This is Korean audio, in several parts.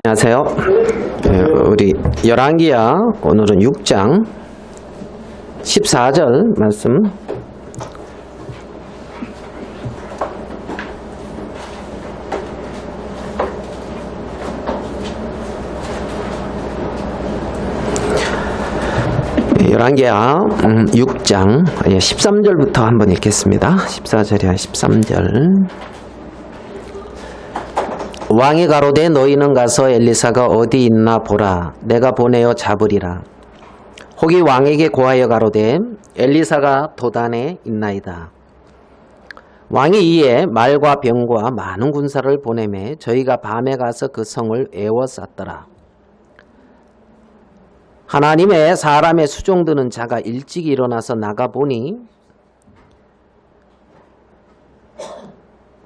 안녕하세요. 우리 열왕기야 오늘은 6장 14절 말씀. 열왕기야 6장 13절부터 한번 읽겠습니다. 14절이야 13절. 왕이 가로되 너희는 가서 엘리사가 어디 있나 보라. 내가 보내어 잡으리라. 혹이 왕에게 고하여 가로되 엘리사가 도단에 있나이다. 왕이 이에 말과 병과 많은 군사를 보내매 저희가 밤에 가서 그 성을 에워쌌더라. 하나님의 사람의 수종드는 자가 일찍 일어나서 나가보니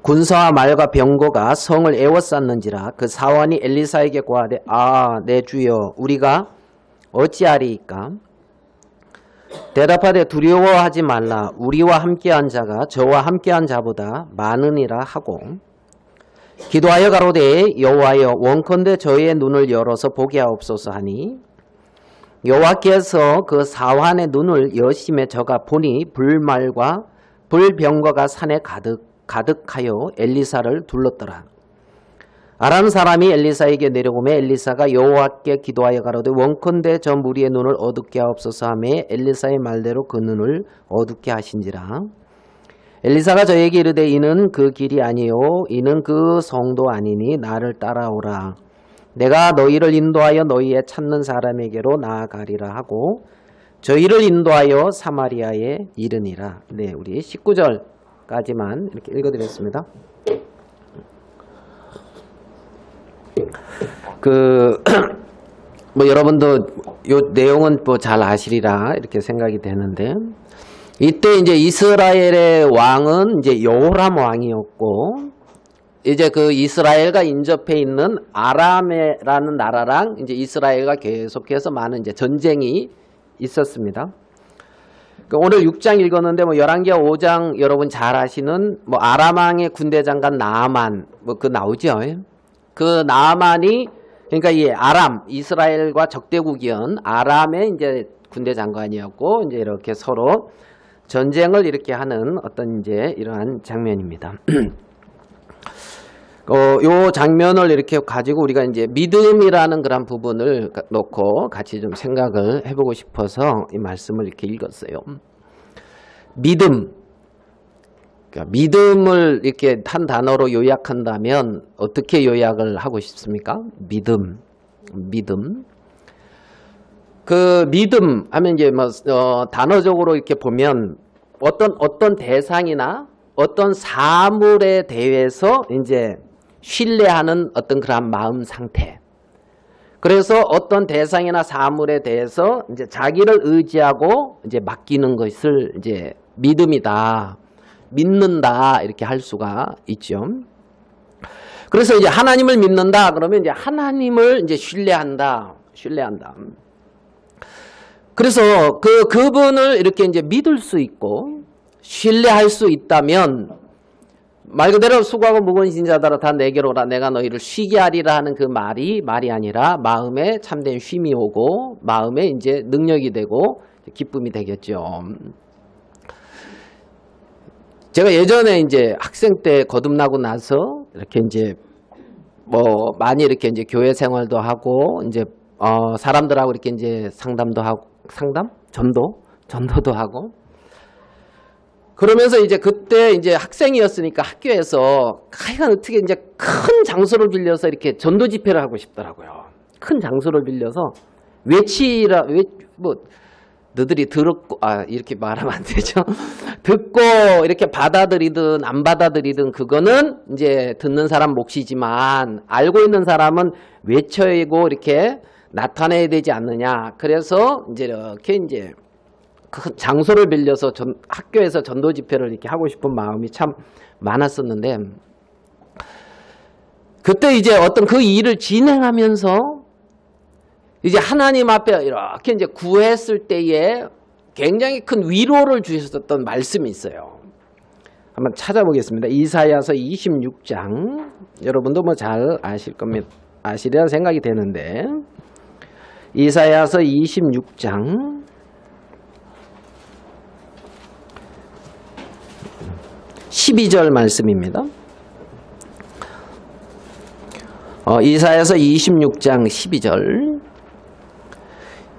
군사와 말과 병거가 성을 에워쌌는지라. 그 사원이 엘리사에게 고하되 내 주여 우리가 어찌하리이까? 대답하되 두려워하지 말라. 우리와 함께한 자가 저와 함께한 자보다 많으니라 하고 기도하여 가로되 여호와여 원컨대 저의 눈을 열어서 보게 하옵소서 하니 여호와께서 그 사환의 눈을 여심해 저가 보니 불말과 불병거가 산에 가득하여 엘리사를 둘렀더라. 아람 사람이 엘리사에게 내려오매 엘리사가 여호와께 기도하여 가로되 원컨대 저 무리의 눈을 어둡게 하옵소서 하매 엘리사의 말대로 그 눈을 어둡게 하신지라. 엘리사가 저에게 이르되 이는 그 길이 아니요 이는 그 성도 아니니 나를 따라오라. 내가 너희를 인도하여 너희의 찾는 사람에게로 나아가리라 하고 저희를 인도하여 사마리아에 이르니라. 네, 우리 19절까지만 이렇게 읽어드렸습니다. 여러분도 요 내용은 잘 아시리라 이렇게 생각이 되는데, 이때 이제 이스라엘의 왕은 이제 여호람 왕이었고, 이제 그 이스라엘과 인접해 있는 아람이라는 나라랑 이제 이스라엘과 계속해서 많은 이제 전쟁이 있었습니다. 오늘 6장 읽었는데 열왕기하 5장 여러분 잘 아시는 아람 왕의 군대 장관 나아만 그 나오죠. 그 나아만이 그러니까 이 아람 이스라엘과 적대국이었던 아람의 이제 군대 장관이었고 이제 이렇게 서로 전쟁을 이렇게 하는 어떤 이제 이러한 장면입니다. 요 장면을 이렇게 가지고 우리가 이제 믿음이라는 그런 부분을 놓고 같이 좀 생각을 해보고 싶어서 이 말씀을 이렇게 읽었어요. 믿음. 그러니까 믿음을 이렇게 한 단어로 요약한다면 어떻게 요약을 하고 싶습니까? 믿음. 그 믿음 하면 이제 단어적으로 이렇게 보면 어떤 대상이나 어떤 사물에 대해서 이제 신뢰하는 어떤 그런 마음 상태. 그래서 어떤 대상이나 사물에 대해서 이제 자기를 의지하고 이제 맡기는 것을 이제 믿음이다, 믿는다 이렇게 할 수가 있죠. 그래서 이제 하나님을 믿는다 그러면 이제 하나님을 이제 신뢰한다. 그래서 그분을 이렇게 이제 믿을 수 있고 신뢰할 수 있다면 말 그대로 수고하고 무거운 짐자들아 다 내게로 오라 내가 너희를 쉬게 하리라 하는 그 말이 아니라 마음에 참된 쉼이 오고 마음에 이제 능력이 되고 기쁨이 되겠죠. 제가 예전에 이제 학생 때 거듭나고 나서 이렇게 이제 많이 이렇게 이제 교회 생활도 하고 이제 사람들하고 이렇게 이제 상담도 하고 전도도 하고 그러면서 이제 그때 이제 학생이었으니까 학교에서 하여간 어떻게 이제 큰 장소를 빌려서 이렇게 전도 집회를 하고 싶더라고요. 큰 장소를 빌려서 너희들이 듣고 이렇게 말하면 안 되죠. 듣고 이렇게 받아들이든 안 받아들이든 그거는 이제 듣는 사람 몫이지만 알고 있는 사람은 외쳐이고 이렇게 나타내야 되지 않느냐. 그래서 이제 이렇게 이제 그 장소를 빌려서 학교에서 전도 집회를 이렇게 하고 싶은 마음이 참 많았었는데, 그때 이제 어떤 그 일을 진행하면서 이제 하나님 앞에 이렇게 이제 구했을 때에 굉장히 큰 위로를 주셨었던 말씀이 있어요. 한번 찾아보겠습니다. 이사야서 26장 여러분도 잘 아실 겁니다. 아시리라 생각이 되는데 이사야서 26장 12절 말씀입니다. 이사야서 26장 12절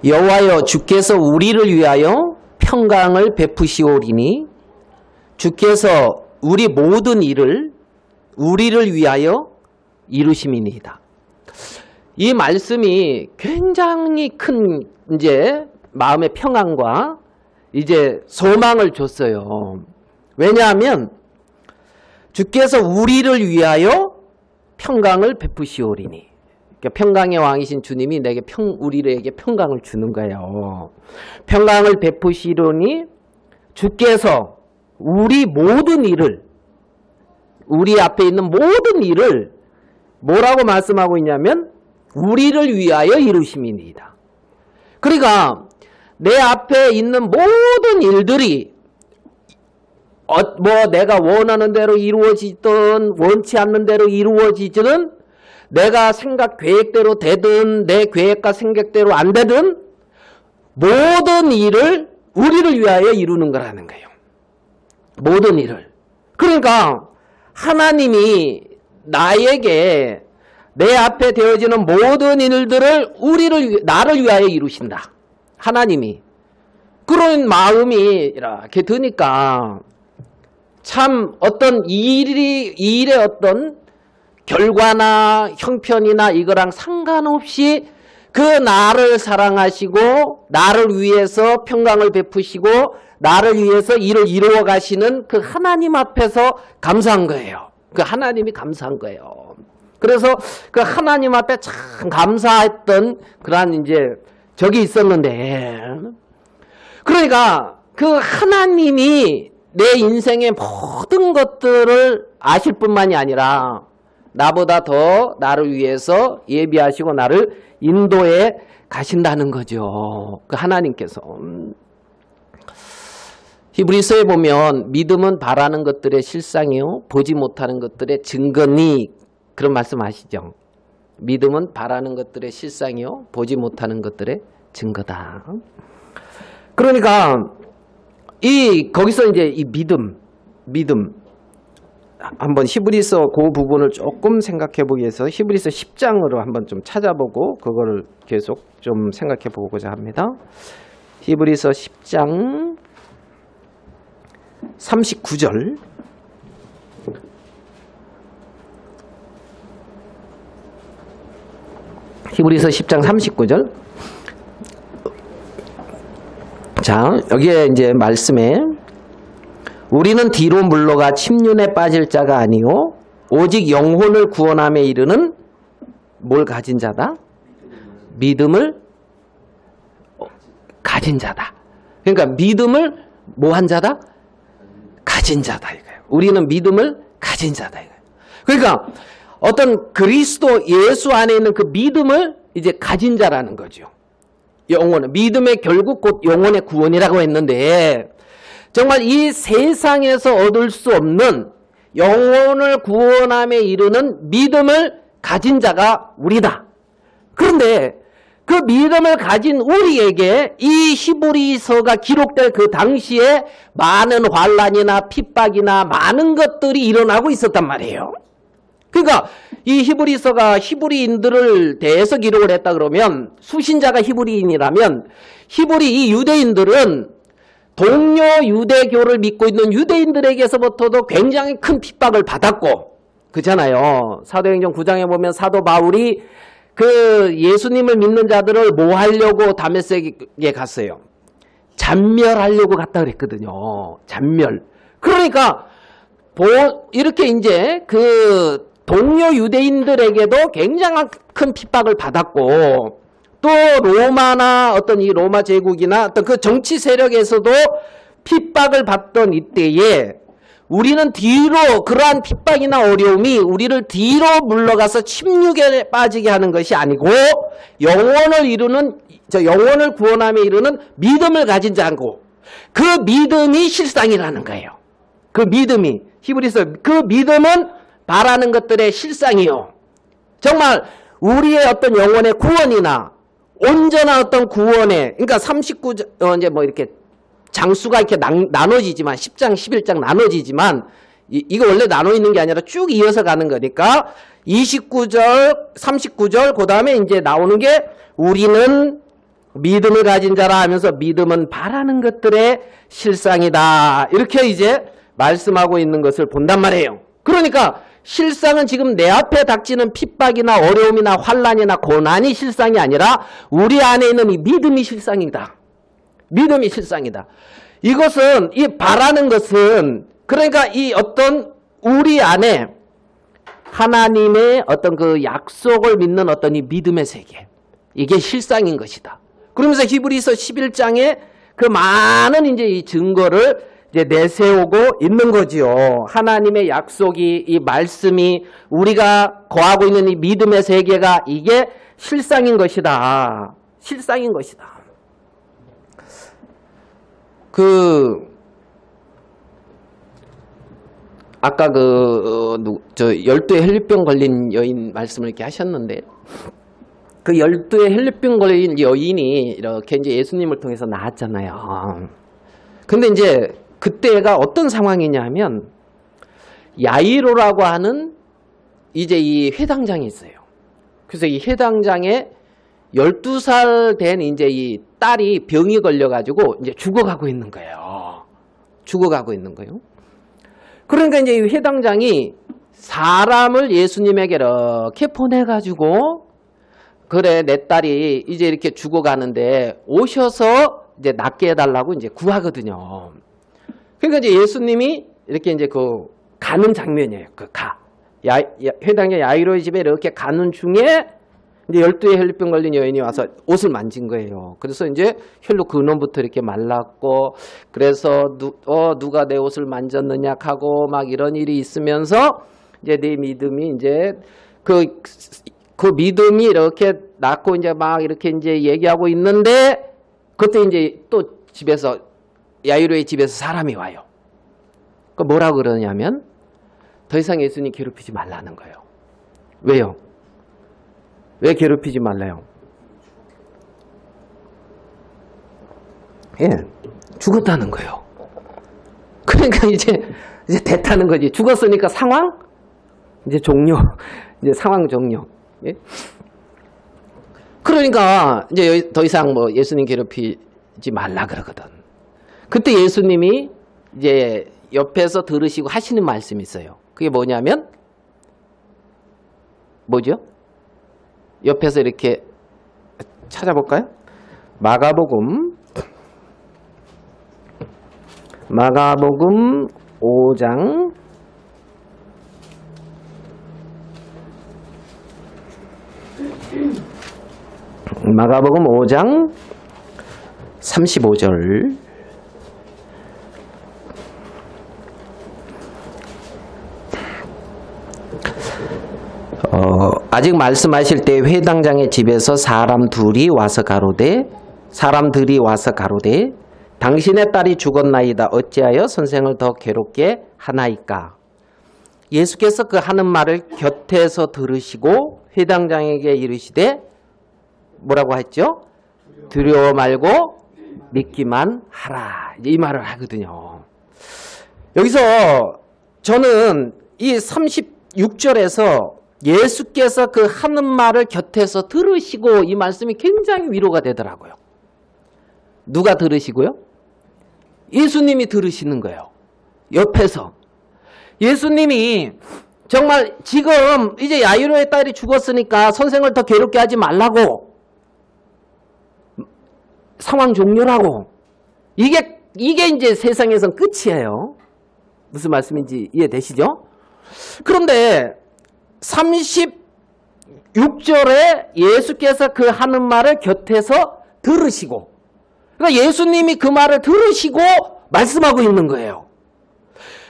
여호와여 주께서 우리를 위하여 평강을 베푸시오리니 주께서 우리 모든 일을 우리를 위하여 이루심이니이다. 이 말씀이 굉장히 큰 이제 마음의 평안과 이제 소망을 줬어요. 왜냐하면 주께서 우리를 위하여 평강을 베푸시오리니, 그러니까 평강의 왕이신 주님이 우리에게 평강을 주는 거예요. 평강을 베푸시오니 주께서 우리 모든 일을, 우리 앞에 있는 모든 일을 뭐라고 말씀하고 있냐면 우리를 위하여 이루심이니이다. 그러니까 내 앞에 있는 모든 일들이 내가 원하는 대로 이루어지든 원치 않는 대로 이루어지든 내가 생각 계획대로 되든 내 계획과 생각대로 안 되든 모든 일을 우리를 위하여 이루는 거라는 거예요. 모든 일을. 그러니까 하나님이 나에게 내 앞에 되어지는 모든 일들을 나를 위하여 이루신다. 하나님이. 그런 마음이 이렇게 드니까 참 어떤 일의 어떤 결과나 형편이나 이거랑 상관없이 그 나를 사랑하시고 나를 위해서 평강을 베푸시고 나를 위해서 일을 이루어 가시는 그 하나님 앞에서 감사한 거예요. 그 하나님이 감사한 거예요. 그래서 그 하나님 앞에 참 감사했던 그러한 이제 적이 있었는데, 그러니까 그 하나님이 내 인생의 모든 것들을 아실 뿐만이 아니라 나보다 더 나를 위해서 예비하시고 나를 인도해 가신다는 거죠. 그 하나님께서. 히브리서에 보면 믿음은 바라는 것들의 실상이요 보지 못하는 것들의 증거니, 그런 말씀 아시죠? 믿음은 바라는 것들의 실상이요 보지 못하는 것들의 증거다. 그러니까 거기서 이제 이 믿음 한번 히브리서 그 부분을 조금 생각해 보기 위해서 히브리서 10장으로 한번 좀 찾아보고 그거를 계속 좀 생각해 보고자 합니다. 히브리서 10장 39절. 히브리서 10장 39절. 자, 여기에 이제 말씀에 우리는 뒤로 물러가 침륜에 빠질 자가 아니요 오직 영혼을 구원함에 이르는 뭘 가진 자다? 믿음을 가진 자다. 그러니까 믿음을 뭐한 자다? 가진 자다 이거예요. 우리는 믿음을 가진 자다 이거예요. 그러니까 어떤 그리스도 예수 안에 있는 그 믿음을 이제 가진 자라는 거죠. 영혼은 믿음의 결국 곧 영혼의 구원이라고 했는데 정말 이 세상에서 얻을 수 없는 영혼을 구원함에 이르는 믿음을 가진 자가 우리다. 그런데 그 믿음을 가진 우리에게 이 히브리서가 기록될 그 당시에 많은 환난이나 핍박이나 많은 것들이 일어나고 있었단 말이에요. 그러니까 이 히브리서가 히브리인들을 대해서 기록을 했다 그러면 수신자가 히브리인이라면 이 유대인들은 동료 유대교를 믿고 있는 유대인들에게서부터도 굉장히 큰 핍박을 받았고 그렇잖아요. 사도행전 9장에 보면 사도 바울이 그 예수님을 믿는 자들을 뭐 하려고 다메섹에 갔어요? 잔멸하려고 갔다 그랬거든요. 잔멸. 그러니까 이렇게 이제 그 동료 유대인들에게도 굉장한 큰 핍박을 받았고 또 로마나 어떤 이 로마 제국이나 어떤 그 정치 세력에서도 핍박을 받던 이때에 우리는 뒤로 그러한 핍박이나 어려움이 우리를 뒤로 물러가서 침묵에 빠지게 하는 것이 아니고 영혼을 구원함에 이르는 믿음을 가진 자고 그 믿음이 실상이라는 거예요. 그 믿음이 히브리서 그 믿음은 바라는 것들의 실상이요. 정말 우리의 어떤 영혼의 구원이나 온전한 어떤 구원에, 그러니까 39장, 이제 뭐 이렇게 장수가 이렇게 나눠지지만, 10장, 11장 나눠지지만, 이거 원래 나눠 있는 게 아니라 쭉 이어서 가는 거니까, 29절, 39절, 그 다음에 이제 나오는 게, 우리는 믿음을 가진 자라 하면서 믿음은 바라는 것들의 실상이다. 이렇게 이제 말씀하고 있는 것을 본단 말이에요. 그러니까, 실상은 지금 내 앞에 닥치는 핍박이나 어려움이나 환난이나 고난이 실상이 아니라 우리 안에 있는 이 믿음이 실상이다. 믿음이 실상이다. 이것은 이 바라는 것은 그러니까 이 어떤 우리 안에 하나님의 어떤 그 약속을 믿는 어떤 이 믿음의 세계, 이게 실상인 것이다. 그러면서 히브리서 11장에 그 많은 이제 이 증거를 이제 내세우고 있는 거지요. 하나님의 약속이, 이 말씀이, 우리가 거하고 있는 이 믿음의 세계가 이게 실상인 것이다. 실상인 것이다. 아까 열두의 혈류병 걸린 여인 말씀을 이렇게 하셨는데, 그 열두의 혈류병 걸린 여인이 이렇게 이제 예수님을 통해서 나았잖아요. 근데 이제 그때가 어떤 상황이냐 하면, 야이로라고 하는 이제 이 회당장이 있어요. 그래서 이 회당장에 12살 된 이제 이 딸이 병이 걸려가지고 이제 죽어가고 있는 거예요. 죽어가고 있는 거예요. 그러니까 이제 이 회당장이 사람을 예수님에게 이렇게 보내가지고, 그래, 내 딸이 이제 이렇게 죽어가는데 오셔서 이제 낫게 해달라고 이제 구하거든요. 그러니까 이제 예수님이 이렇게 이제 가는 장면이에요. 회당의 야이로의 집에 이렇게 가는 중에 이제 12의 혈류병 걸린 여인이 와서 옷을 만진 거예요. 그래서 이제 혈루 근원부터 이렇게 말랐고, 그래서 누가 내 옷을 만졌느냐 하고 막 이런 일이 있으면서 이제 내 믿음이 이제 그 믿음이 이렇게 낳고 이제 막 이렇게 이제 얘기하고 있는데, 그때 이제 또 집에서 야이로의 집에서 사람이 와요. 그 뭐라고 그러냐면 더 이상 예수님 괴롭히지 말라는 거예요. 왜요? 왜 괴롭히지 말래요? 예, 죽었다는 거예요. 그러니까 이제 됐다는 거지. 죽었으니까 상황 이제 종료, 이제 상황 종료. 예? 그러니까 이제 더 이상 뭐 예수님 괴롭히지 말라 그러거든. 그때 예수님이 이제 옆에서 들으시고 하시는 말씀이 있어요. 그게 뭐냐면, 뭐죠? 옆에서 이렇게 찾아볼까요? 마가복음 5장 35절. 아직 말씀하실 때 회당장의 집에서 사람들이 와서 가로되 당신의 딸이 죽었나이다. 어찌하여 선생을 더 괴롭게 하나이까? 예수께서 그 하는 말을 곁에서 들으시고 회당장에게 이르시되 뭐라고 했죠? 두려워 말고 믿기만 하라. 이 말을 하거든요. 여기서 저는 이 36절에서 예수께서 그 하는 말을 곁에서 들으시고, 이 말씀이 굉장히 위로가 되더라고요. 누가 들으시고요? 예수님이 들으시는 거예요. 옆에서. 예수님이 정말 지금 이제 야이로의 딸이 죽었으니까 선생을 더 괴롭게 하지 말라고, 상황 종료라고. 이게 이제 세상에선 끝이에요. 무슨 말씀인지 이해되시죠? 그런데 36절에 예수께서 그 하는 말을 곁에서 들으시고, 그러니까 예수님이 그 말을 들으시고 말씀하고 있는 거예요.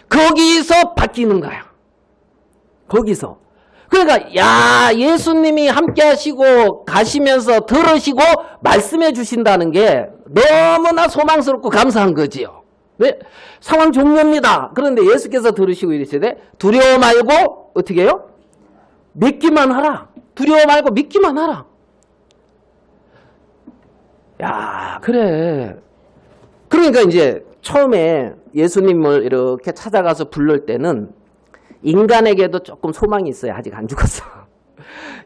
거기서 바뀌는 거야. 거기서. 그러니까 예수님이 함께 하시고 가시면서 들으시고 말씀해 주신다는 게 너무나 소망스럽고 감사한 거지요. 네? 상황 종료입니다. 그런데 예수께서 들으시고 이러시되 두려워 말고 어떻게 해요? 믿기만 하라. 두려워 말고 믿기만 하라. 야, 그래. 그러니까 이제 처음에 예수님을 이렇게 찾아가서 부를 때는 인간에게도 조금 소망이 있어요. 아직 안 죽었어.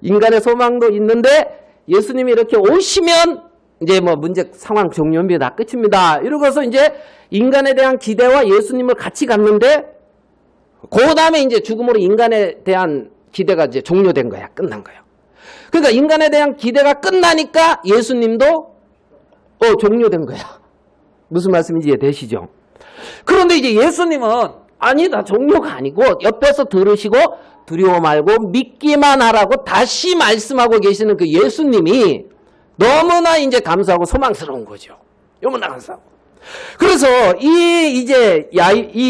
인간의 소망도 있는데 예수님이 이렇게 오시면 이제 뭐 문제 상황 종료입니다. 끝입니다. 이러고서 이제 인간에 대한 기대와 예수님을 같이 갔는데 그 다음에 이제 죽음으로 인간에 대한 기대가 이제 종료된 거야. 끝난 거야. 그러니까 인간에 대한 기대가 끝나니까 예수님도 종료된 거야. 무슨 말씀인지 이해되시죠? 그런데 이제 예수님은 아니다, 종료가 아니고 옆에서 들으시고 두려워 말고 믿기만 하라고 다시 말씀하고 계시는 그 예수님이 너무나 이제 감사하고 소망스러운 거죠. 너무나 감사하고. 그래서 이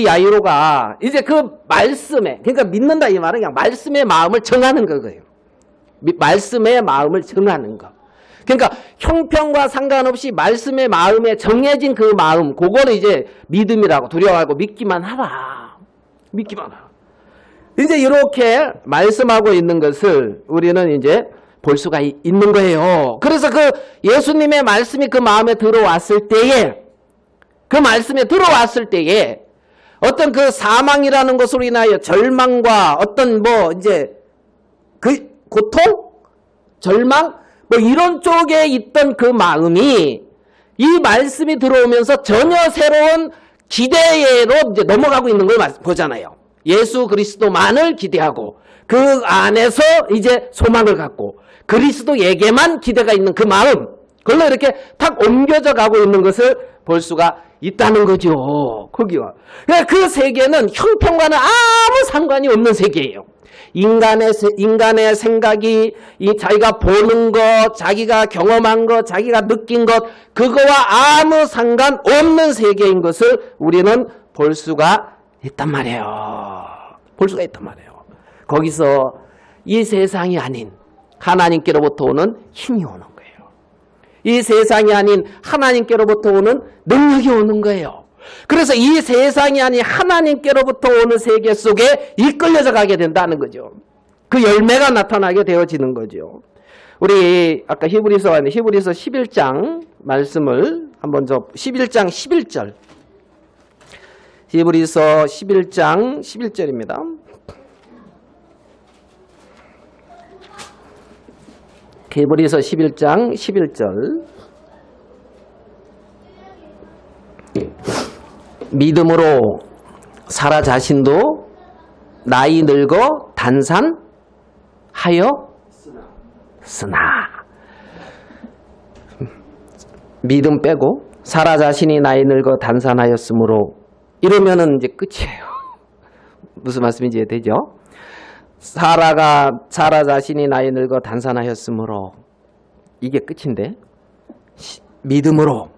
야이로가 이제 그 말씀에, 그러니까 믿는다 이 말은 그냥 말씀의 마음을 정하는 거예요. 말씀의 마음을 정하는 거. 그러니까 형편과 상관없이 말씀의 마음에 정해진 그 마음, 그거를 이제 믿음이라고, 두려워하고 믿기만 하라. 믿기만 하라. 이제 이렇게 말씀하고 있는 것을 우리는 이제 볼 수가 있는 거예요. 그래서 그 예수님의 말씀이 그 마음에 들어왔을 때에, 그 말씀에 들어왔을 때에 어떤 그 사망이라는 것으로 인하여 절망과 어떤 뭐 이제 그 고통, 절망, 뭐 이런 쪽에 있던 그 마음이 이 말씀이 들어오면서 전혀 새로운 기대로 이제 넘어가고 있는 걸 보잖아요. 예수 그리스도만을 기대하고 그 안에서 이제 소망을 갖고 그리스도에게만 기대가 있는 그 마음, 그걸로 이렇게 탁 옮겨져 가고 있는 것을 볼 수가 있다는 거죠. 거기와. 그 세계는 형편과는 아무 상관이 없는 세계예요. 인간의 생각이, 자기가 보는 것, 자기가 경험한 것, 자기가 느낀 것, 그거와 아무 상관없는 세계인 것을 우리는 볼 수가 있단 말이에요. 볼 수가 있단 말이에요. 거기서 이 세상이 아닌 하나님께로부터 오는 힘이 오는 거예요. 이 세상이 아닌 하나님께로부터 오는 능력이 오는 거예요. 그래서 이 세상이 아닌 하나님께로부터 오는 세계 속에 이끌려져 가게 된다는 거죠. 그 열매가 나타나게 되어지는 거죠. 우리 아까 히브리서 11장 말씀을 한번 11장 11절. 히브리서 11장 11절입니다. 히브리서 11장 11절. 믿음으로 사라 자신도 나이 늙어 단산하였으나. 믿음 빼고 사라 자신이 나이 늙어 단산하였으므로, 이러면은 이제 끝이에요. 무슨 말씀인지 되죠? 사라 자신이 나이 늙어 단산하였으므로, 이게 끝인데, 믿음으로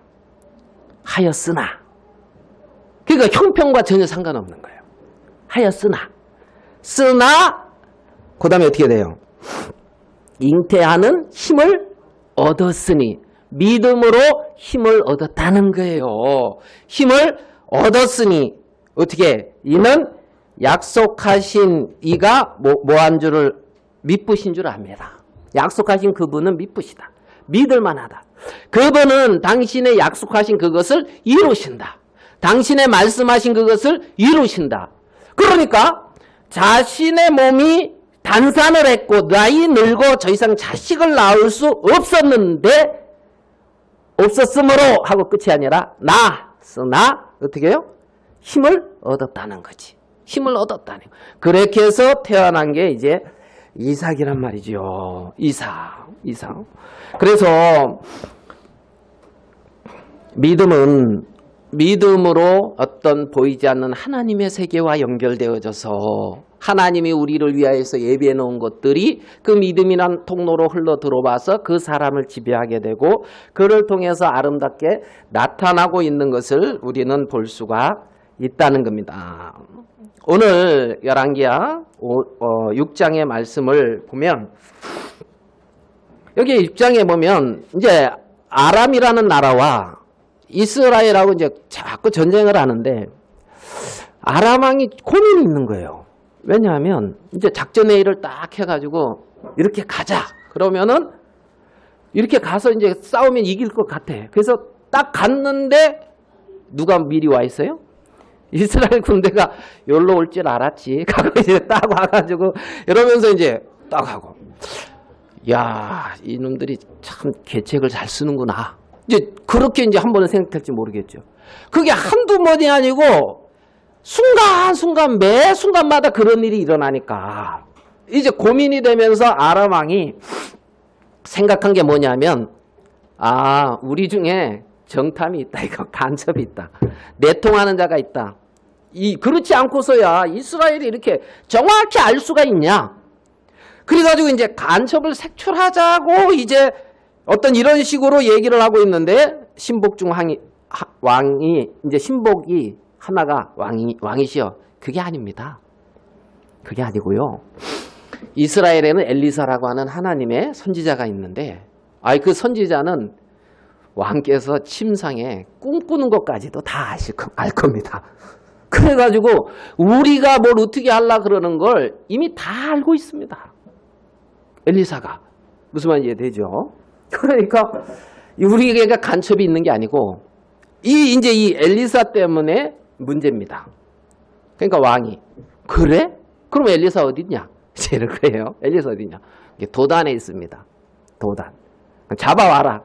하였으나, 그러니까 형편과 전혀 상관없는 거예요. 하였으나, 그 다음에 어떻게 돼요? 잉태하는 힘을 얻었으니, 믿음으로 힘을 얻었다는 거예요. 힘을 얻었으니 어떻게? 이는 약속하신 이가 뭐한 줄을 믿으신 줄 압니다. 약속하신 그분은 믿으시다. 믿을만하다. 그분은 당신의 약속하신 그것을 이루신다. 당신의 말씀하신 그것을 이루신다. 그러니까 자신의 몸이 단산을 했고 나이 늙어 더 이상 자식을 낳을 수 없었으므로 하고 끝이 아니라 나으나 어떻게 해요? 힘을 얻었다는 거지. 힘을 얻었다는 거. 그렇게 해서 태어난 게 이제 이삭이란 말이죠. 이삭. 그래서 믿음은 믿음으로 어떤 보이지 않는 하나님의 세계와 연결되어져서 하나님이 우리를 위하여서 예비해 놓은 것들이 그 믿음이란 통로로 흘러 들어와서 그 사람을 지배하게 되고 그를 통해서 아름답게 나타나고 있는 것을 우리는 볼 수가 있다는 겁니다. 오늘 열왕기하 6장의 말씀을 보면 여기 6장에 보면 이제 아람이라는 나라와 이스라엘하고 이제 자꾸 전쟁을 하는데 아람 왕이 고민이 있는 거예요. 왜냐하면 이제 작전 회의를 딱 해가지고 이렇게 가자. 그러면은 이렇게 가서 이제 싸우면 이길 것 같아. 그래서 딱 갔는데 누가 미리 와 있어요? 이스라엘 군대가 여기로 올 줄 알았지. 가고 이제 딱 와가지고 이러면서 이제 딱 하고, 야, 이놈들이 참 계책을 잘 쓰는구나. 이제 그렇게 이제 한 번은 생각할지 모르겠죠. 그게 한두 번이 아니고 순간순간 매 순간마다 그런 일이 일어나니까 이제 고민이 되면서 아람 왕이 생각한 게 뭐냐면, 아, 우리 중에 정탐이 있다. 이거 간첩이 있다. 내통하는 자가 있다. 그렇지 않고서야 이스라엘이 이렇게 정확히 알 수가 있냐. 그래가지고 이제 간첩을 색출하자고 이제 어떤 이런 식으로 얘기를 하고 있는데, 신복 중 왕이 이제 신복이 하나가 왕이시여. 그게 아닙니다. 그게 아니고요. 이스라엘에는 엘리사라고 하는 하나님의 선지자가 있는데, 그 선지자는 왕께서 침상에 꿈꾸는 것까지도 다 알 겁니다. 그래가지고 우리가 뭘 어떻게 하려고 그러는 걸 이미 다 알고 있습니다. 엘리사가. 무슨 말인지 이해되죠? 그러니까 우리에게 간첩이 있는 게 아니고 이제 이 엘리사 때문에 문제입니다. 그러니까 왕이, 그래? 그럼 엘리사 어딨냐? 이럴 거예요. 엘리사 어딨냐? 도단에 있습니다. 도단. 잡아와라.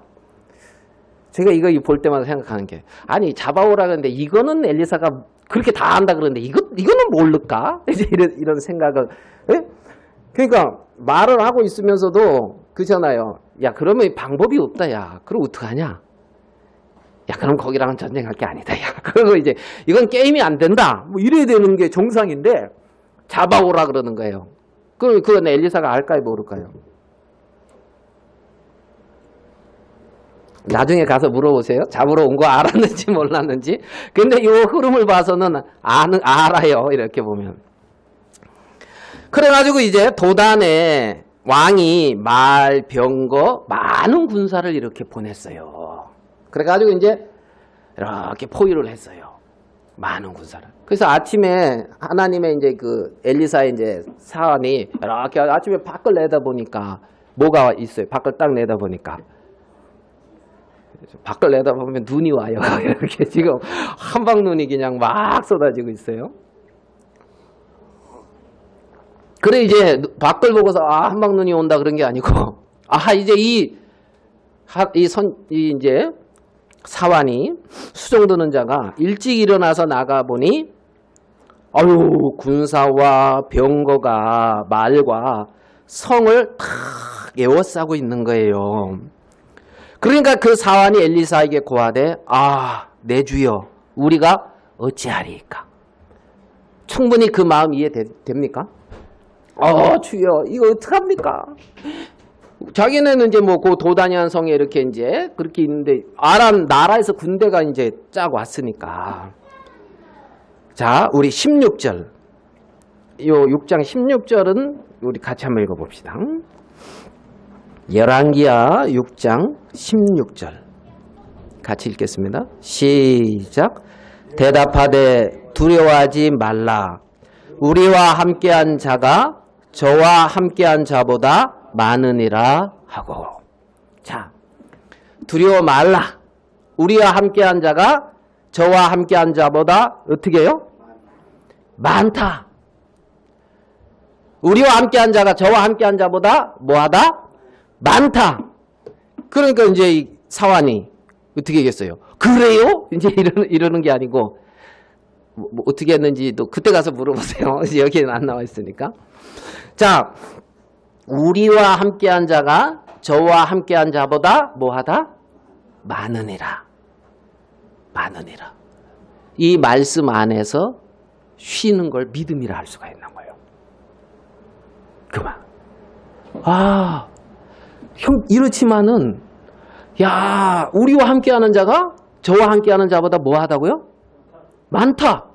제가 이거 볼 때마다 생각하는 게, 아니 잡아오라 그러는데 이거는 엘리사가 그렇게 다 안다 그러는데 이거는 모를까? 이제 이런 생각을. 예? 그러니까 말을 하고 있으면서도 그잖아요. 야, 그러면 방법이 없다. 야, 그럼 어떡하냐? 야, 그럼 거기랑은 전쟁할 게 아니다. 야, 그리고 이제 이건 게임이 안 된다. 뭐 이래야 되는 게 정상인데 잡아오라 그러는 거예요. 그건 엘리사가 알까요, 모를까요? 나중에 가서 물어보세요. 잡으러 온 거 알았는지 몰랐는지. 근데 이 흐름을 봐서는 알아요. 이렇게 보면. 그래가지고 이제 도단에 왕이 말, 병거, 많은 군사를 이렇게 보냈어요. 그래가지고 이제 이렇게 포위를 했어요. 많은 군사를. 그래서 아침에 하나님의 이제 그 엘리사의 이제 사안이 이렇게 아침에 밖을 내다보니까 뭐가 있어요. 밖을 딱 내다보니까. 밖을 내다보면 눈이 와요. 이렇게 지금 한방눈이 그냥 막 쏟아지고 있어요. 그래 이제 밖을 보고서 한방눈이 온다 그런 게 아니고, 이제 이 이제 사환이 수종 드는 자가 일찍 일어나서 나가 보니 군사와 병거가 말과 성을 탁 에워싸고 있는 거예요. 그러니까 그 사환이 엘리사에게 고하되, 내 주여, 우리가 어찌하리이까? 충분히 그 마음 이해됩니까? 주여, 이거 어떡합니까? 자기네는 이제 뭐 그 도단이한 성에 이렇게 이제 그렇게 있는데 아람 나라에서 군대가 이제 쫙 왔으니까. 자, 우리 16절. 요 6장 16절은 우리 같이 한번 읽어봅시다. 열왕기하 6장 16절 같이 읽겠습니다. 시작. 대답하되 두려워하지 말라. 우리와 함께한 자가 저와 함께한 자보다 많으니라 하고. 자, 두려워 말라. 우리와 함께한 자가 저와 함께한 자보다 어떻게 해요? 많다. 우리와 함께한 자가 저와 함께한 자보다 뭐하다? 많다. 그러니까 이제 이 사환이 어떻게 하겠어요? 그래요? 이제 이러는 게 아니고, 뭐 어떻게 했는지도 그때 가서 물어보세요. 여기에는 안 나와 있으니까. 자, 우리와 함께한 자가 저와 함께한 자보다 뭐하다? 많으니라. 많으니라. 이 말씀 안에서 쉬는 걸 믿음이라 할 수가 있는 거예요. 그만. 형, 이렇지만은, 야, 우리와 함께하는 자가 저와 함께하는 자보다 뭐 하다고요? 많다.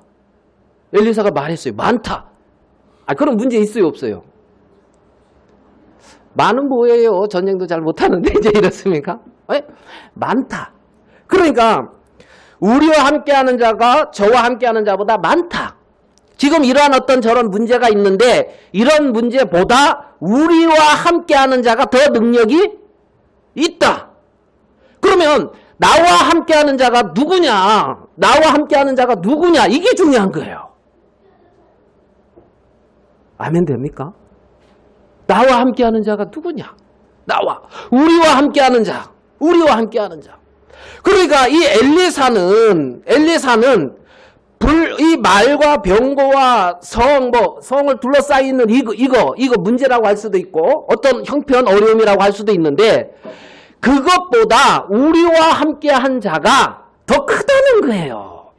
엘리사가 말했어요. 많다. 그럼 문제 있어요, 없어요? 많은 뭐예요? 전쟁도 잘 못하는데 이제 이렇습니까? 많다. 그러니까 우리와 함께하는 자가 저와 함께하는 자보다 많다. 지금 이러한 어떤 저런 문제가 있는데 이런 문제보다 우리와 함께하는 자가 더 능력이 있다. 그러면 나와 함께하는 자가 누구냐? 나와 함께하는 자가 누구냐? 이게 중요한 거예요. 아멘 됩니까? 나와 함께하는 자가 누구냐? 나와. 우리와 함께하는 자. 우리와 함께하는 자. 그러니까 이 엘리사는 이 말과 병거와 성을 둘러싸이는 이거 문제라고 할 수도 있고 어떤 형편 어려움이라고 할 수도 있는데 그것보다 우리와 함께한 자가 더 크다는 거예요.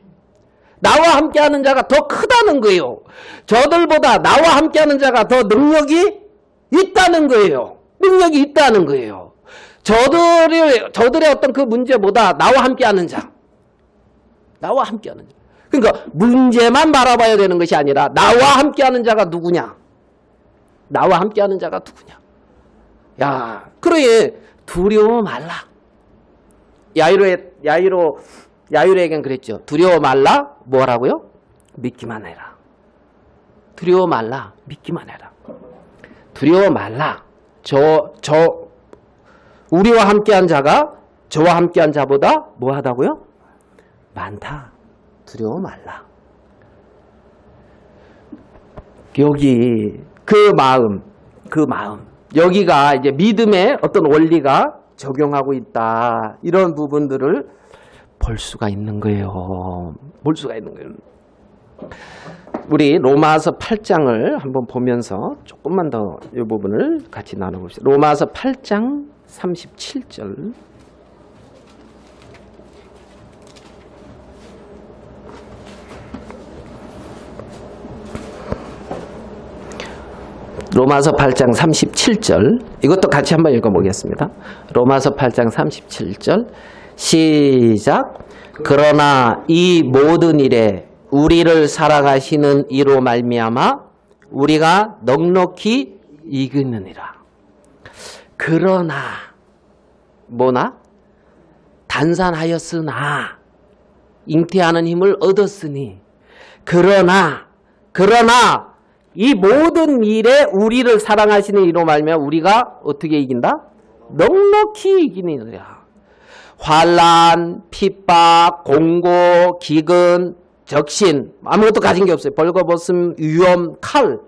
나와 함께하는 자가 더 크다는 거예요. 저들보다 나와 함께하는 자가 더 능력이 있다는 거예요. 능력이 있다는 거예요. 저들의 어떤 그 문제보다 나와 함께하는 자. 나와 함께하는 자. 그러니까 문제만 바라봐야 되는 것이 아니라 나와 함께하는 자가 누구냐? 나와 함께하는 자가 누구냐? 야, 그러니 두려워 말라. 야이로에겐 그랬죠. 두려워 말라. 뭐라고요? 믿기만 해라. 두려워 말라. 믿기만 해라. 두려워 말라. 우리와 함께한 자가 저와 함께한 자보다 뭐 하다고요? 많다. 두려워 말라. 여기 그 마음 여기가 이제 믿음의 어떤 원리가 적용하고 있다. 이런 부분들을 볼 수가 있는 거예요. 볼 수가 있는 거예요. 우리 로마서 8장을 한번 보면서 조금만 더 이 부분을 같이 나눠봅시다. 로마서 8장 37절. 로마서 8장 37절. 이것도 같이 한번 읽어보겠습니다. 로마서 8장 37절. 시작. 그러나 이 모든 일에 우리를 사랑하시는 이로 말미암아 우리가 넉넉히 이기느니라. 그러나 뭐나? 단산하였으나 잉태하는 힘을 얻었으니 그러나 이 모든 일에 우리를 사랑하시는 이로 말미암아 우리가 어떻게 이긴다? 넉넉히 이기느니라. 환난, 핍박, 공고, 기근, 적신 아무것도 가진 게 없어요. 벌거벗음, 위험, 칼.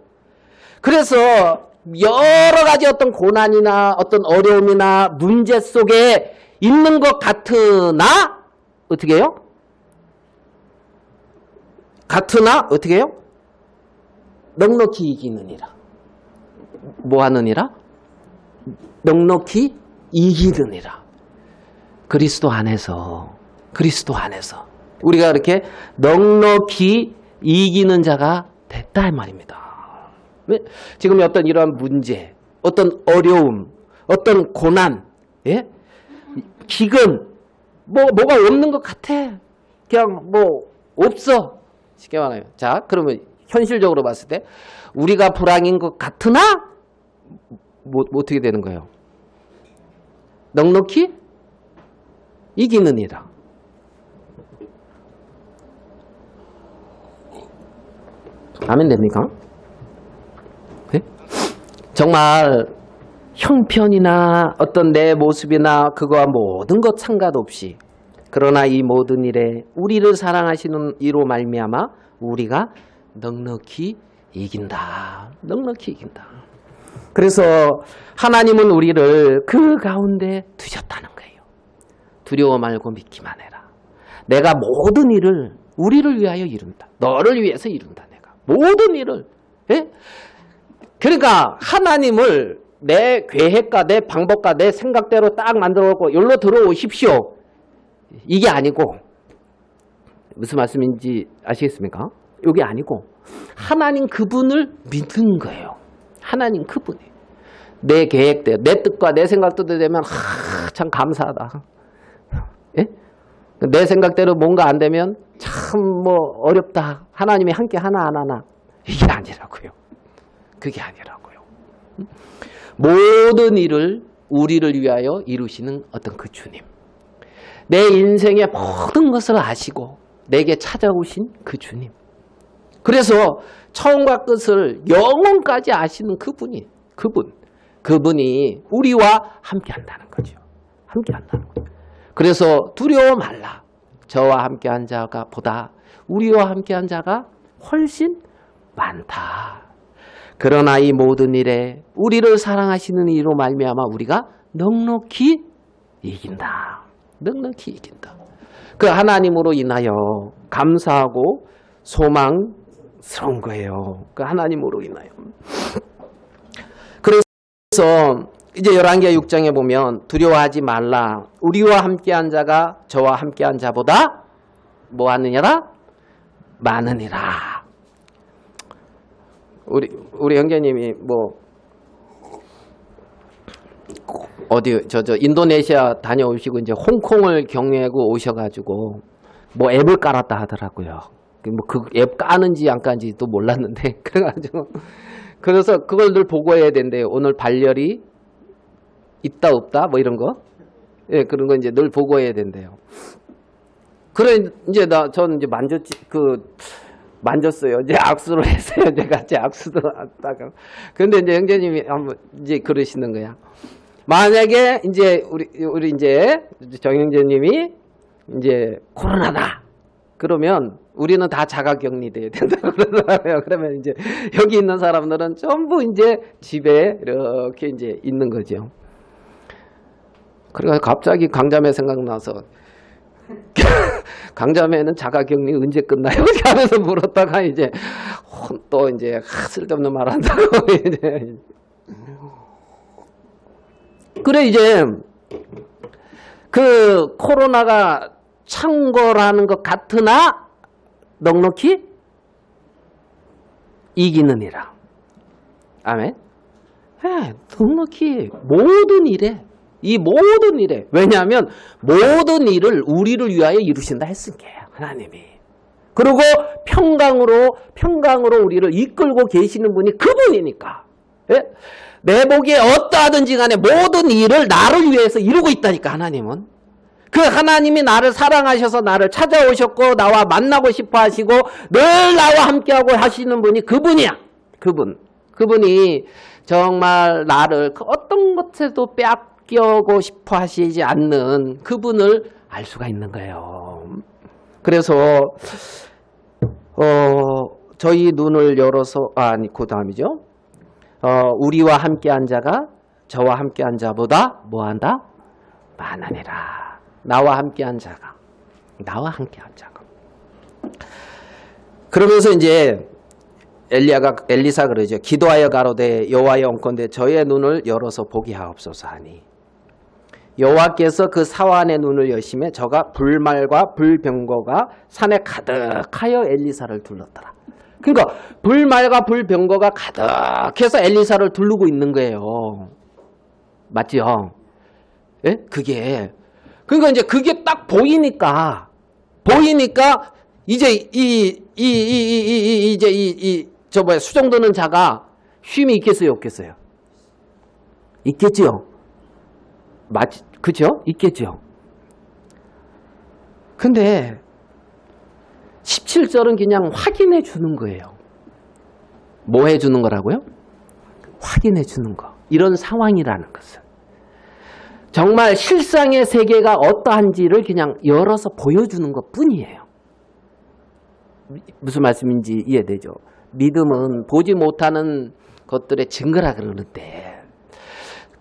그래서 여러 가지 어떤 고난이나 어떤 어려움이나 문제 속에 있는 것 같으나 어떻게 해요? 어떻게 해요? 넉넉히 이기느니라. 뭐 하느니라? 넉넉히 이기느니라. 그리스도 안에서 우리가 이렇게 넉넉히 이기는 자가 됐다 이 말입니다. 지금 어떤 이러한 문제, 어떤 어려움, 어떤 고난, 예? 기근, 뭐가 없는 것 같아. 그냥 없어. 쉽게 말해요. 자, 그러면 현실적으로 봤을 때 우리가 불황인 것 같으나 어떻게 되는 거예요? 넉넉히 이기느니라. 아멘 됩니까? 네? 정말 형편이나 어떤 내 모습이나 그거와 모든 것 상관없이 그러나 이 모든 일에 우리를 사랑하시는 이로 말미암아 우리가 넉넉히 이긴다. 넉넉히 이긴다. 그래서 하나님은 우리를 그 가운데 두셨다는 거예요. 두려워 말고 믿기만 해라. 내가 모든 일을 우리를 위하여 이룬다. 너를 위해서 이룬다. 내가 모든 일을. 예? 그러니까 하나님을 내 계획과 내 방법과 내 생각대로 딱 만들어갖고 여기로 들어오십시오. 이게 아니고 무슨 말씀인지 아시겠습니까? 이게 아니고 하나님 그분을 믿는 거예요. 하나님 그분이 내 계획대로 내 뜻과 내 생각대로 되면 참 감사하다. 예? 내 생각대로 뭔가 안 되면 참 어렵다. 하나님이 함께 하나 안 하나. 이게 아니라고요. 그게 아니라고요. 모든 일을 우리를 위하여 이루시는 어떤 그 주님. 내 인생의 모든 것을 아시고 내게 찾아오신 그 주님. 그래서 처음과 끝을 영원까지 아시는 그분이 우리와 함께 한다는 거죠. 함께 한다는 거죠. 그래서 두려워 말라. 저와 함께 한 자가 보다 우리와 함께 한 자가 훨씬 많다. 그러나 이 모든 일에 우리를 사랑하시는 이로 말미암아 우리가 넉넉히 이긴다. 넉넉히 이긴다. 그 하나님으로 인하여 감사하고 소망스러운 거예요. 그 하나님으로 인하여. 그래서 이제 열왕기하 6장에 보면 두려워하지 말라. 우리와 함께한 자가 저와 함께한 자보다 뭐 하느냐라? 많으니라. 우리 형제님이 뭐 어디 저 인도네시아 다녀오시고 이제 홍콩을 경유하고 오셔가지고 뭐 앱을 깔았다 하더라고요. 뭐 그 앱 까는지 안 까는지도 몰랐는데 그래가지고 그래서 그걸 늘 보고해야 된대요. 오늘 발열이 있다 없다 뭐 이런 거, 예 그런 거 이제 늘 보고해야 된대요. 그래 이제 저는 이제 만졌어요. 이제 악수를 했어요. 이제 같이 악수도 하다가. 근데 이제 형제님이 한번 이제 그러시는 거야. 만약에 이제 우리 이제 정 형제님이 이제 코로나다. 그러면 우리는 다 자가격리돼야 된다고 그러더라고요. 그러면 이제 여기 있는 사람들은 전부 이제 집에 이렇게 이제 있는 거죠. 그래서 갑자기 강자매 생각나서 강자매는 자가격리 언제 끝나요? 이렇게 하면서 물었다가 이제 또 이제 쓸데없는 말 한다고 이제. 그래 이제 그 코로나가 창궐하는 것 같으나 넉넉히 이기느니라. 아멘. 네, 넉넉히 모든 일에 이 모든 일에 왜냐하면 모든 일을 우리를 위하여 이루신다 했으니까 하나님이. 그리고 평강으로 우리를 이끌고 계시는 분이 그분이니까. 예? 내 보기에 어떠하든지 간에 모든 일을 나를 위해서 이루고 있다니까 하나님은. 그 하나님이 나를 사랑하셔서 나를 찾아오셨고 나와 만나고 싶어 하시고 늘 나와 함께하고 하시는 분이 그분이야. 그분이 정말 나를 어떤 것에도 빼앗기고 싶어 하시지 않는 그분을 알 수가 있는 거예요. 그래서 저희 눈을 열어서 그 다음이죠. 우리와 함께한 자가 저와 함께한 자보다 뭐한다? 많으니라. 나와 함께한 자가. 그러면서 이제 엘리사 그러죠. 기도하여 가로되 여호와여 온컨대 저의 눈을 열어서 보게 하옵소서 하니 여호와께서 그 사환의 눈을 여심해 저가 불말과 불병거가 산에 가득하여 엘리사를 둘렀더라. 그러니까 불말과 불병거가 가득해서 엘리사를 두르고 있는 거예요. 맞지요? 예? 그러니까 이제 그게 딱 보이니까 이제 수정되는 자가 쉼이 있겠어요, 없겠어요? 있겠지요. 그죠? 있겠죠. 근데 17절은 그냥 확인해 주는 거예요. 뭐 해 주는 거라고요? 확인해 주는 거. 이런 상황이라는 것을. 정말 실상의 세계가 어떠한지를 그냥 열어서 보여주는 것 뿐이에요. 무슨 말씀인지 이해되죠? 믿음은 보지 못하는 것들의 증거라 그러는데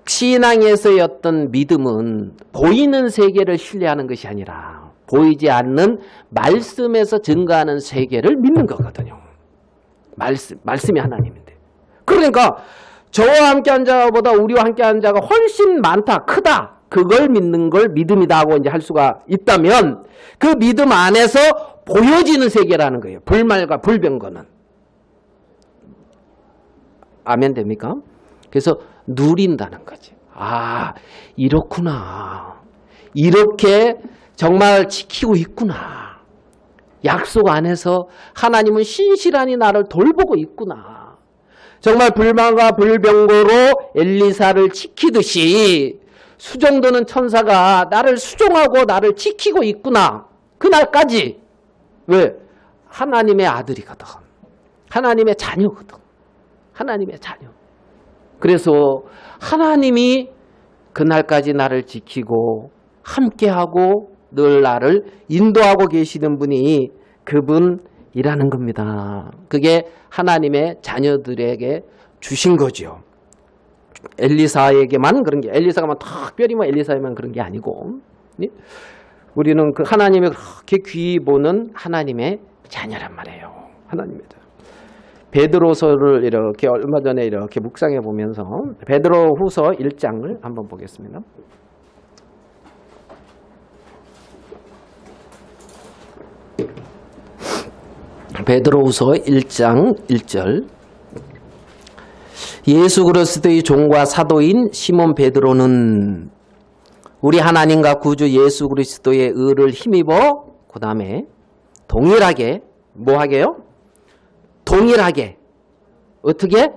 신앙에서의 어떤 믿음은 보이는 세계를 신뢰하는 것이 아니라 보이지 않는 말씀에서 증거하는 세계를 믿는 거거든요. 말씀이 하나님인데. 그러니까 저와 함께한 자보다 우리와 함께한 자가 훨씬 많다, 크다. 그걸 믿는 걸 믿음이다 하고 이제 할 수가 있다면 그 믿음 안에서 보여지는 세계라는 거예요. 불말과 불병거는. 아멘 됩니까? 그래서 누린다는 거지. 아, 이렇구나. 이렇게 정말 지키고 있구나. 약속 안에서 하나님은 신실하니 나를 돌보고 있구나. 정말 불만과 불병거로 엘리사를 지키듯이 수종드는 천사가 나를 수종하고 나를 지키고 있구나. 그날까지. 왜? 하나님의 아들이거든. 하나님의 자녀거든. 하나님의 자녀. 그래서 하나님이 그날까지 나를 지키고 함께하고 늘 나를 인도하고 계시는 분이 그분이라는 겁니다. 그게 하나님의 자녀들에게 주신 거죠. 엘리사에게만 그런 게, 엘리사가만 특별히 엘리사에만 그런 게 아니고, 우리는 그 하나님의 그렇게 귀히 보는 하나님의 자녀란 말이에요. 하나님의 자녀. 베드로서를 이렇게 얼마 전에 이렇게 묵상해 보면서 베드로후서 1장을 한번 보겠습니다. 베드로후서 1장 1절. 예수 그리스도의 종과 사도인 시몬 베드로는 우리 하나님과 구주 예수 그리스도의 의를 힘입어 그 다음에 동일하게 뭐 하게요? 동일하게 어떻게?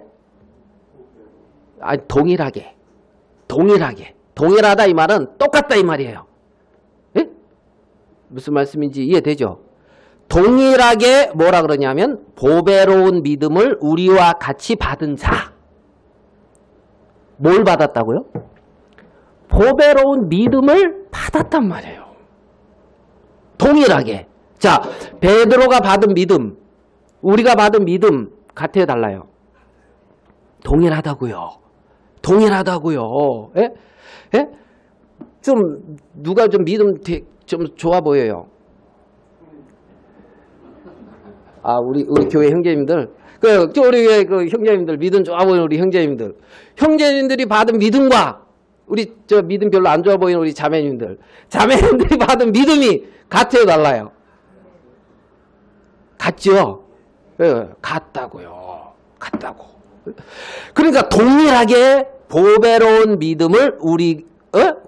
아니 동일하다 이 말은 똑같다 이 말이에요. 예? 무슨 말씀인지 이해되죠? 동일하게 뭐라 그러냐면 보배로운 믿음을 우리와 같이 받은 자. 뭘 받았다고요? 보배로운 믿음을 받았단 말이에요. 동일하게. 자, 베드로가 받은 믿음, 우리가 받은 믿음 같아요, 달라요? 동일하다고요. 예? 예? 좀 누가 좀 믿음 좀 좋아 보여요. 아, 우리 교회 형제님들, 우리 그 형제님들 믿음 좋아 보이는 우리 형제님들이 받은 믿음과 우리 저 믿음 별로 안 좋아 보이는 우리 자매님들이 받은 믿음이 같아요, 달라요? 같죠? 예, 같다고요. 그러니까 동일하게 보배로운 믿음을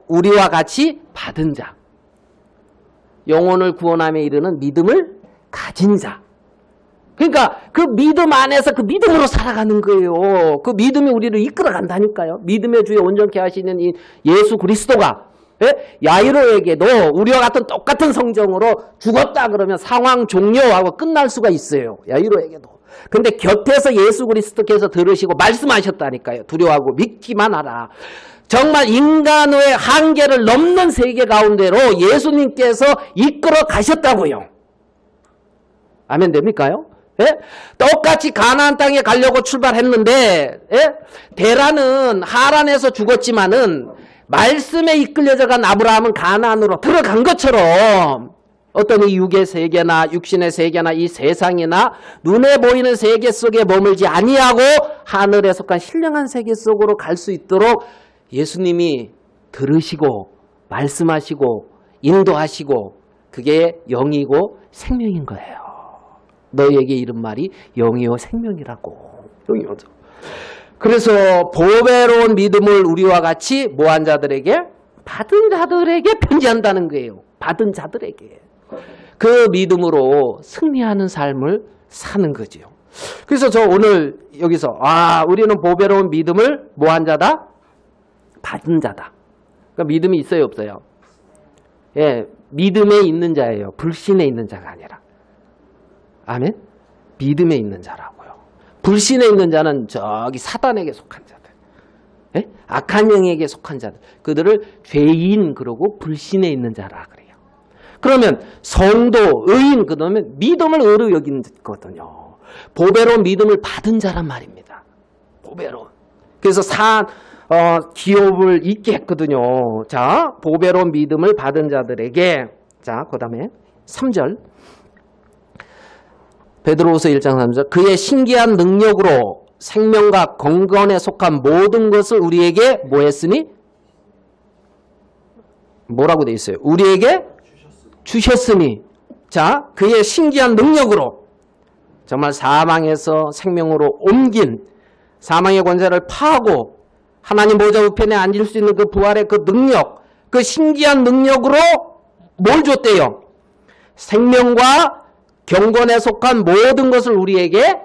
우리와 같이 받은 자. 영혼을 구원함에 이르는 믿음을 가진 자. 그러니까 그 믿음 안에서 그 믿음으로 살아가는 거예요. 그 믿음이 우리를 이끌어 간다니까요. 믿음의 주에 온전케 하시는 이 예수 그리스도가 야이로에게도 우리와 같은 똑같은 성정으로 죽었다 그러면 상황 종료하고 끝날 수가 있어요. 야이로에게도. 근데 곁에서 예수 그리스도께서 들으시고 말씀하셨다니까요. 두려워하고 믿기만 하라. 정말 인간의 한계를 넘는 세계 가운데로 예수님께서 이끌어 가셨다고요. 아멘 됩니까요? 예? 똑같이 가나안 땅에 가려고 출발했는데 데라는 하란에서 죽었지만은 말씀에 이끌려져 간 아브라함은 가나안으로 들어간 것처럼 어떤 이 육의 세계나 육신의 세계나 이 세상이나 눈에 보이는 세계 속에 머물지 아니하고 하늘에 속한 신령한 세계 속으로 갈 수 있도록 예수님이 들으시고 말씀하시고 인도하시고 그게 영이고 생명인 거예요. 너희에게 이른 말이 영이요 생명이라고. 영이오죠. 그래서 보배로운 믿음을 우리와 같이 뭐한 자들에게? 받은 자들에게 편지한다는 거예요. 받은 자들에게. 그 믿음으로 승리하는 삶을 사는 거지요. 그래서 저 오늘 여기서 우리는 보배로운 믿음을 뭐한 자다? 받은 자다. 그러니까 믿음이 있어요, 없어요? 예, 믿음에 있는 자예요. 불신에 있는 자가 아니라. 아멘? 믿음에 있는 자라고요. 불신에 있는 자는 저기 사단에게 속한 자들. 예? 악한 영에게 속한 자들. 그들을 죄인 그러고 불신에 있는 자라 그래요. 그러면 성도, 의인 그러면 믿음을 의로 여기거든요. 보배로운 믿음을 받은 자란 말입니다. 보배로운. 그래서 기업을 잊게 했거든요. 자, 보배로운 믿음을 받은 자들에게 자, 그 다음에 3절 베드로후서 1장 3절 그의 신기한 능력으로 생명과 건건에 속한 모든 것을 우리에게 뭐 했으니? 뭐라고 돼 있어요? 우리에게 주셨으니. 자, 그의 신기한 능력으로 정말 사망에서 생명으로 옮긴 사망의 권세를 파하고 하나님 보좌 우편에 앉을 수 있는 그 부활의 그 능력, 그 신기한 능력으로 뭘 줬대요? 생명과 경건에 속한 모든 것을 우리에게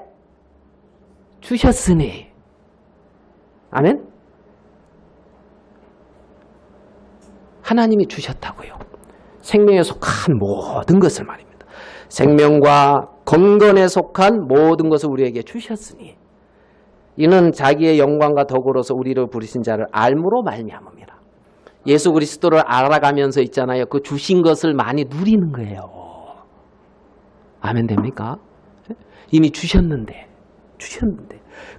주셨으니. 아멘? 하나님이 주셨다고요. 생명에 속한 모든 것을 말입니다. 생명과 건건에 속한 모든 것을 우리에게 주셨으니 이는 자기의 영광과 덕으로서 우리를 부르신 자를 알므로 말미암음이라. 예수 그리스도를 알아가면서 있잖아요. 그 주신 것을 많이 누리는 거예요. 아멘 됩니까? 이미 주셨는데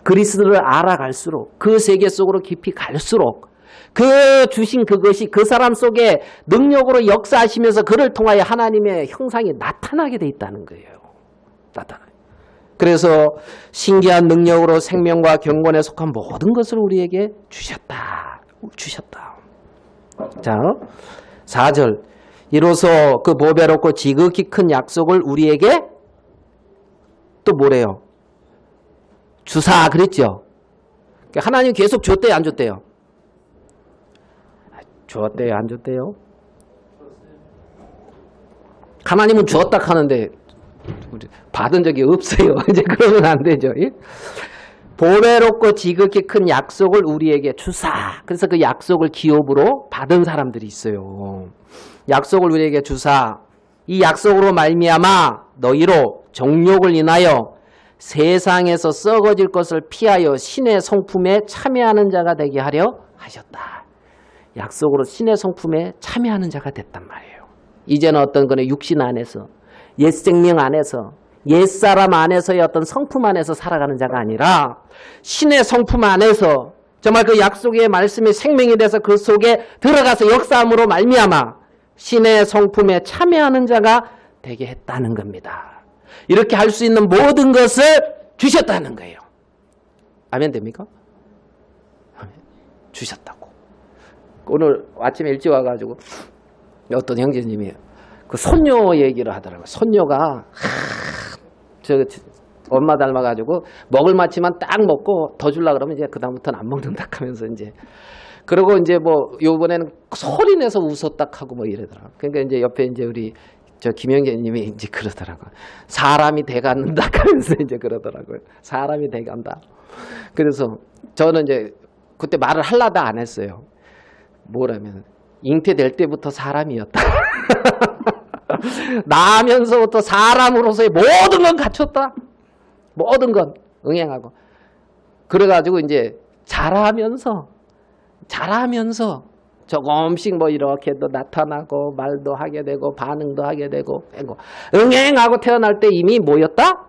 그리스도를 알아갈수록 그 세계 속으로 깊이 갈수록 그 주신 그것이 그 사람 속에 능력으로 역사하시면서 그를 통하여 하나님의 형상이 나타나게 돼 있다는 거예요. 나타나요. 그래서 신기한 능력으로 생명과 경건에 속한 모든 것을 우리에게 주셨다. 자, 4절. 이로써 그 보배롭고 지극히 큰 약속을 우리에게 또 뭐래요? 주사 그랬죠. 하나님 계속 줬대요, 안 줬대요? 주었대요, 안 줬대요? 하나님은 주었다 하는데 받은 적이 없어요. 이제 그러면 안 되죠. 보배롭고 지극히 큰 약속을 우리에게 주사. 그래서 그 약속을 기업으로 받은 사람들이 있어요. 약속을 우리에게 주사. 이 약속으로 말미암아 너희로 정욕을 인하여 세상에서 썩어질 것을 피하여 신의 성품에 참여하는 자가 되게 하려 하셨다. 약속으로 신의 성품에 참여하는 자가 됐단 말이에요. 이제는 어떤 거는 육신 안에서 옛 생명 안에서 옛사람 안에서의 어떤 성품 안에서 살아가는 자가 아니라 신의 성품 안에서 정말 그 약속의 말씀이 생명이 돼서 그 속에 들어가서 역사함으로 말미암아 신의 성품에 참여하는 자가 되게 했다는 겁니다. 이렇게 할 수 있는 모든 것을 주셨다는 거예요. 아멘 됩니까? 아멘. 주셨다고. 오늘 아침에 일찍 와가지고 어떤 형제님이 그 손녀 얘기를 하더라고요. 손녀가 엄마 닮아가지고 먹을 만치만 딱 먹고 더 주려고 그러면 이제 그다음부터는 안 먹는다 하면서 이제 그리고 이제 뭐 요번에는 소리 내서 웃었다 하고 뭐 이러더라고요. 그러니까 이제 옆에 이제 우리 저 김영재님이 이제 그러더라고요. 사람이 돼간다 하면서 이제 그러더라고요. 사람이 돼간다. 그래서 저는 이제 그때 말을 하려다 안 했어요. 뭐라면 잉태될 때부터 사람이었다. 나면서부터 사람으로서의 모든 건 갖췄다. 모든 건 응행하고. 그래가지고 이제 자라면서 조금씩 뭐 이렇게도 나타나고 말도 하게 되고 반응도 하게 되고 응행하고 태어날 때 이미 뭐였다?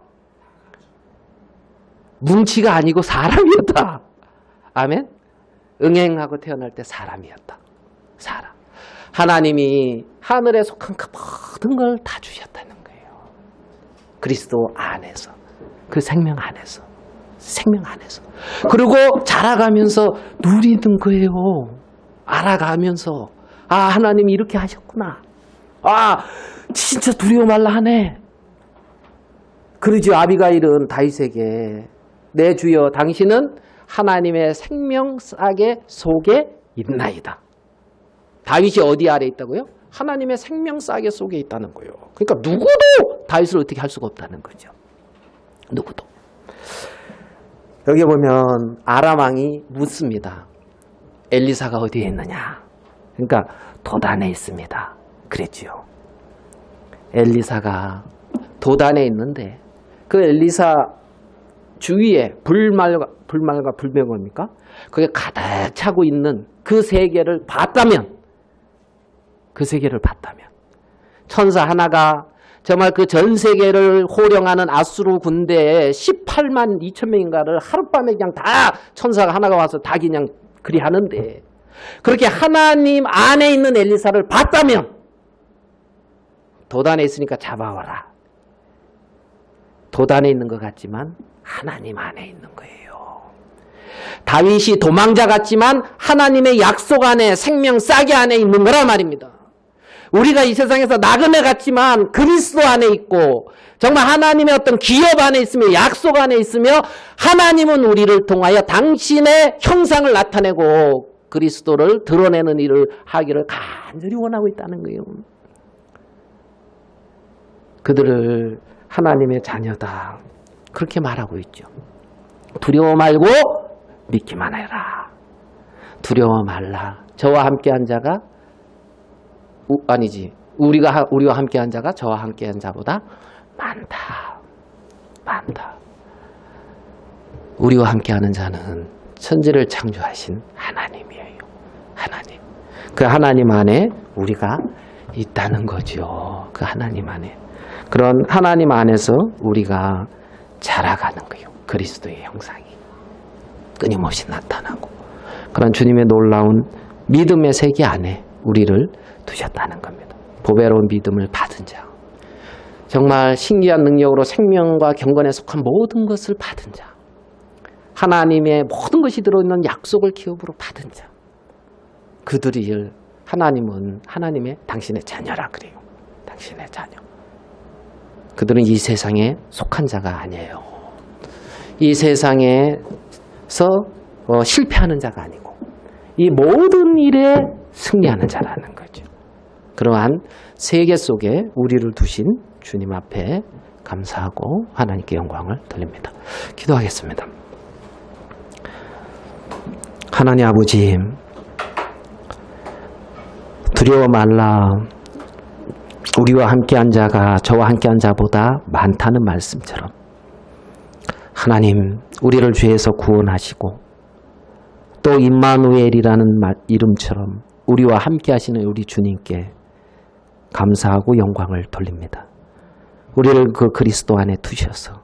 뭉치가 아니고 사람이었다. 아멘? 응행하고 태어날 때 사람이었다. 사람. 하나님이 하늘에 속한 그 모든 걸 다 주셨다는 거예요. 그리스도 안에서. 그 생명 안에서. 그리고 자라가면서 누리는 거예요. 알아가면서 하나님이 이렇게 하셨구나. 진짜 두려워 말라 하네. 그러지 아비가일은 다윗에게 내 주여 당신은 하나님의 생명 싸개 속에 있나이다. 다윗이 어디 아래 있다고요? 하나님의 생명 싸개 속에 있다는 거예요. 그러니까 누구도 다윗을 어떻게 할 수가 없다는 거죠. 누구도. 여기 보면 아람 왕이 묻습니다. 엘리사가 어디에 있느냐? 그러니까 도단에 있습니다. 그랬지요. 엘리사가 도단에 있는데 그 엘리사 주위에 불말과 불명입니까? 그게 가득 차고 있는 그 세계를 봤다면 천사 하나가 정말 그 전 세계를 호령하는 아수르 군대에 18만 2천 명인가를 하룻밤에 그냥 다 천사가 하나가 와서 다 그냥 그리 하는데 그렇게 하나님 안에 있는 엘리사를 봤다면 도단에 있으니까 잡아와라. 도단에 있는 것 같지만 하나님 안에 있는 거예요. 다윗이 도망자 같지만 하나님의 약속 안에 생명 싸게 안에 있는 거란 말입니다. 우리가 이 세상에서 나그네 같지만 그리스도 안에 있고 정말 하나님의 어떤 기업 안에 있으며 약속 안에 있으며 하나님은 우리를 통하여 당신의 형상을 나타내고 그리스도를 드러내는 일을 하기를 간절히 원하고 있다는 거예요. 그들을 하나님의 자녀다. 그렇게 말하고 있죠. 두려워 말고 믿기만 해라. 두려워 말라. 저와 함께한 자가 우리와 함께한 자가 저와 함께한 자보다 많다. 우리와 함께하는 자는 천지를 창조하신 하나님이에요. 하나님. 그 하나님 안에 우리가 있다는 거죠. 그 하나님 안에. 그런 하나님 안에서 우리가 자라가는 거예요. 그리스도의 형상이 끊임없이 나타나고, 그런 주님의 놀라운 믿음의 세계 안에 우리를 두셨다는 겁니다. 보배로운 믿음을 받은 자, 정말 신기한 능력으로 생명과 경건에 속한 모든 것을 받은 자, 하나님의 모든 것이 들어있는 약속을 기업으로 받은 자, 그들이 하나님은 하나님의 당신의 자녀라 그래요. 당신의 자녀. 그들은 이 세상에 속한 자가 아니에요. 이 세상에서 실패하는 자가 아니고 이 모든 일에 승리하는 자라는 거죠. 그러한 세계 속에 우리를 두신 주님 앞에 감사하고 하나님께 영광을 돌립니다. 기도하겠습니다. 하나님 아버지, 두려워 말라. 우리와 함께한 자가 저와 함께한 자보다 많다는 말씀처럼 하나님, 우리를 죄에서 구원하시고 또 임마누엘이라는 이름처럼 우리와 함께 하시는 우리 주님께 감사하고 영광을 돌립니다. 우리를 그 그리스도 안에 두셔서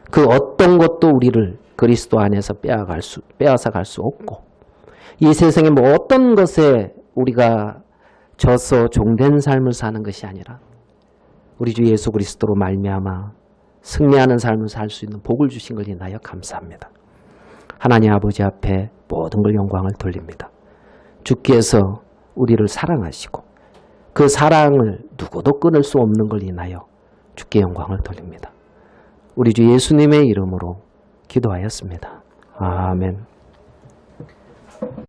그 어떤 것도 우리를 그리스도 안에서 빼앗아 갈 수 없고, 이 세상의 뭐 어떤 것에 우리가 져서 종된 삶을 사는 것이 아니라 우리 주 예수 그리스도로 말미암아 승리하는 삶을 살 수 있는 복을 주신 걸 인하여 감사합니다. 하나님 아버지 앞에 모든 걸 영광을 돌립니다. 주께서 우리를 사랑하시고 그 사랑을 누구도 끊을 수 없는 걸 인하여 주께 영광을 돌립니다. 우리 주 예수님의 이름으로 기도하였습니다. 아멘.